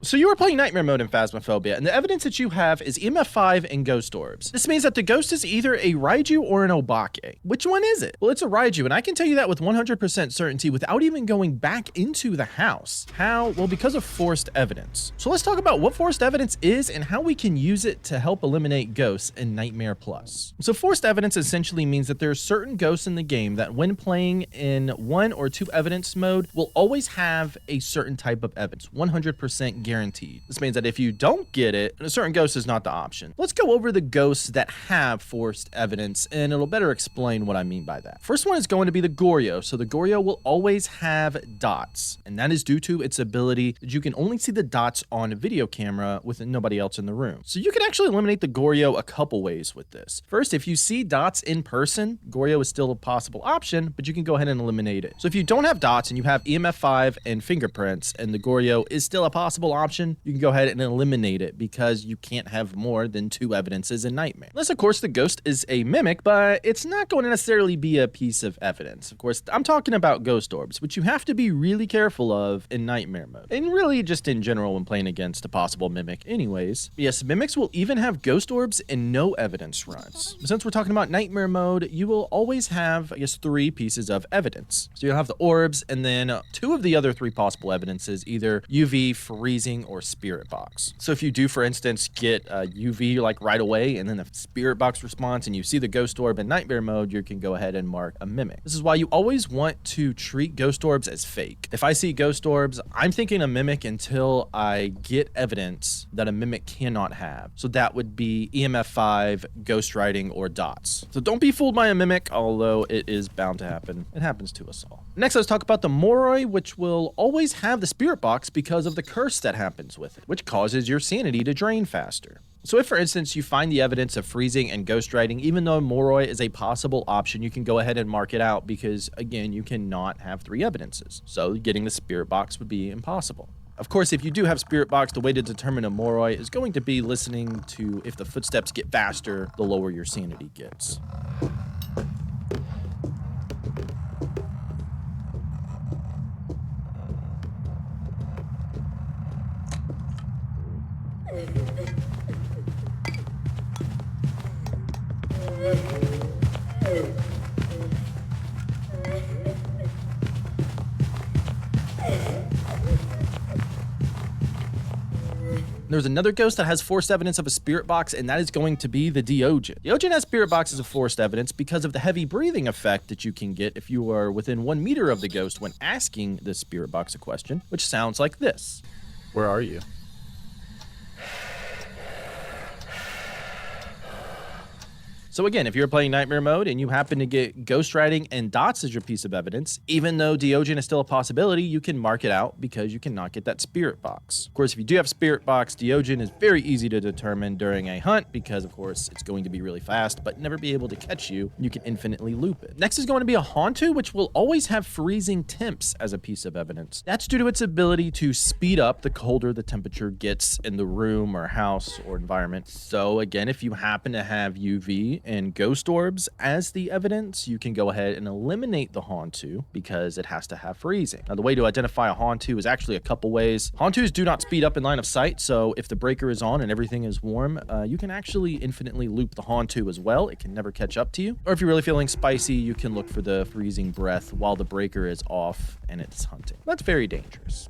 So you are playing Nightmare Mode in Phasmophobia, and the evidence that you have is EMF 5 and Ghost Orbs. This means that the ghost is either a Raiju or an Obake. Which one is it? Well, it's a Raiju, and I can tell you that with 100% certainty without even going back into the house. How? Well, because of forced evidence. So let's talk about what forced evidence is and how we can use it to help eliminate ghosts in Nightmare Plus. So forced evidence essentially means that there are certain ghosts in the game that when playing in 1 or 2 evidence mode will always have a certain type of evidence, 100% guaranteed. This means that if you don't get it, a certain ghost is not the option. Let's go over the ghosts that have forced evidence, and it'll better explain what I mean by that. First one is going to be the Goro. So the Goro will always have dots, and that is due to its ability that you can only see the dots on a video camera with nobody else in the room. So you can actually eliminate the Goro a couple ways with this. First, if you see dots in person, Goro is still a possible option, but you can go ahead and eliminate it. So if you don't have dots and you have EMF 5 and fingerprints, and the Goro is still a possible option, you can go ahead and eliminate it because you can't have more than 2 evidences in Nightmare. Unless, of course, the ghost is a mimic, but it's not going to necessarily be a piece of evidence. Of course, I'm talking about Ghost Orbs, which you have to be really careful of in Nightmare mode. And really just in general when playing against a possible mimic anyways. Yes, mimics will even have Ghost Orbs and no evidence runs. Since we're talking about Nightmare mode, you will always have, I guess, 3 pieces of evidence. So you'll have the Orbs and then 2 of the other 3 possible evidences, either UV, freezing, or spirit box. So if you do, for instance, get a UV like right away and then a spirit box response and you see the Ghost Orb in Nightmare mode, you can go ahead and mark a mimic. This is why you always want to treat Ghost Orbs as fake. If I see Ghost Orbs, I'm thinking a mimic until I get evidence that a mimic cannot have. So that would be EMF 5, ghost writing, or dots. So don't be fooled by a mimic, although it is bound to happen. It happens to us all. Next, let's talk about the Moroy, which will always have the spirit box because of the curse that happens with it, which causes your sanity to drain faster. So if, for instance, you find the evidence of freezing and ghostwriting, even though Moroy is a possible option, you can go ahead and mark it out because, again, you cannot have 3 evidences. So getting the spirit box would be impossible. Of course, if you do have spirit box, the way to determine a Moroy is going to be listening to if the footsteps get faster, the lower your sanity gets. There's another ghost that has forced evidence of a spirit box, and that is going to be the Doojin. Doojin has spirit boxes of forced evidence because of the heavy breathing effect that you can get if you are within 1 meter of the ghost when asking the spirit box a question, which sounds like this. Where are you? So again, if you're playing Nightmare mode and you happen to get ghostwriting and dots as your piece of evidence, even though Doojin is still a possibility, you can mark it out because you cannot get that spirit box. Of course, if you do have spirit box, Doojin is very easy to determine during a hunt because, of course, it's going to be really fast, but never be able to catch you. You can infinitely loop it. Next is going to be a Hanu, which will always have freezing temps as a piece of evidence. That's due to its ability to speed up the colder the temperature gets in the room or house or environment. So again, if you happen to have UV and Ghost Orbs as the evidence, you can go ahead and eliminate the Hanu because it has to have freezing. Now, the way to identify a Hanu is actually a couple ways. Hanus do not speed up in line of sight, so if the breaker is on and everything is warm, you can actually infinitely loop the Hanu as well. It can never catch up to you. Or if you're really feeling spicy, you can look for the freezing breath while the breaker is off and it's hunting. That's very dangerous.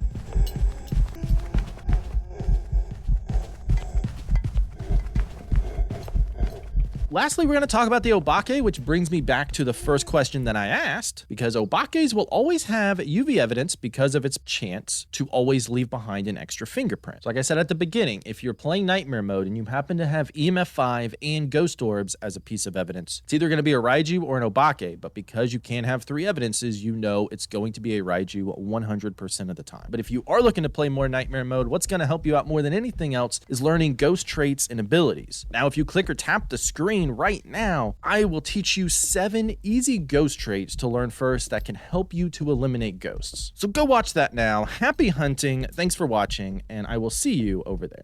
Lastly, we're going to talk about the Obake, which brings me back to the first question that I asked, because Obakes will always have UV evidence because of its chance to always leave behind an extra fingerprint. So like I said at the beginning, if you're playing Nightmare mode and you happen to have EMF 5 and Ghost Orbs as a piece of evidence, it's either going to be a Raiju or an Obake, but because you can't have 3 evidences, you know it's going to be a Raiju 100% of the time. But if you are looking to play more Nightmare mode, what's going to help you out more than anything else is learning ghost traits and abilities. Now, if you click or tap the screen right now, I will teach you 7 easy ghost traits to learn first that can help you to eliminate ghosts. So go watch that now. Happy hunting, thanks for watching, and I will see you over there.